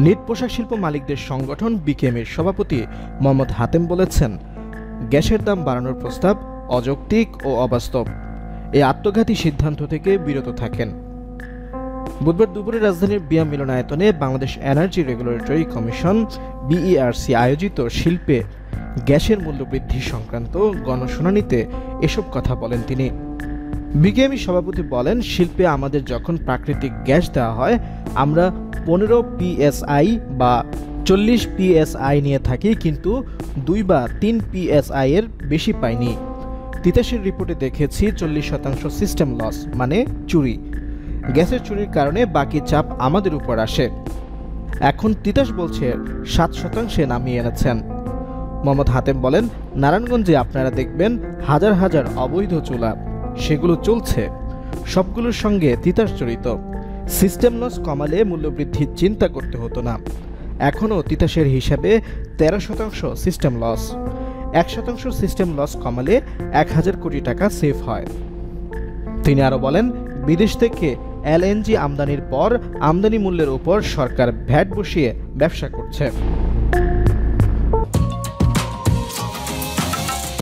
NEET পোশাক শিল্প মালিকদের সংগঠন বিকেএমের সভাপতি মোহাম্মদ হাতেম বলেছেন, গ্যাসের দাম বাড়ানোর প্রস্তাব অযৌক্তিক ও অবাস্তব। এই আত্মঘাতী সিদ্ধান্ত থেকে বিরত থাকেন। বুধবার দুপুরে রাজধানীর বিয়া মিলনায়তনে Bangladesh energy regulatory commission BERC আয়োজিত শিল্পে গ্যাসের মূল্য বৃদ্ধি সংক্রান্ত গণশুনানিতে এসব কথা বলেন তিনি। বিকেএমই সভাপতি বলেন, শিল্পে আমাদের যখন প্রাকৃতিক গ্যাস দেওয়া হয় আমরা 15 PSI বা 40 PSI নিয়ে থাকি, কিন্তু 2 বা 3 PSI এর বেশি পাইনি। তিতাসের রিপোর্টে দেখেছি 40% সিস্টেম লস, মানে চুরি। গ্যাসের চুরির কারণে বাকি চাপ আমাদের উপর আসে। এখন তিতাস বলছে 7% নামিয়ে এনেছেন। মোহাম্মদ হাতেম বলেন, নারায়ণগঞ্জে আপনারা দেখবেন হাজার হাজার অবৈধ চুলা, সেগুলো চলছে, সবগুলোর সঙ্গে তিতাস জড়িত। সিস্টেম লস কমালে মূল্যবৃদ্ধির চিন্তা করতে হতো না। এখনও তিতাসের হিসাবে 13% সিস্টেম লস। 1% সিস্টেম লস কমালে 1000 কোটি টাকা সেভ হয়। তিনি আরও বলেন, বিদেশ থেকে LNG আমদানির পর আমদানি মূল্যের উপর সরকার ভ্যাট বসিয়ে ব্যবসা করছে।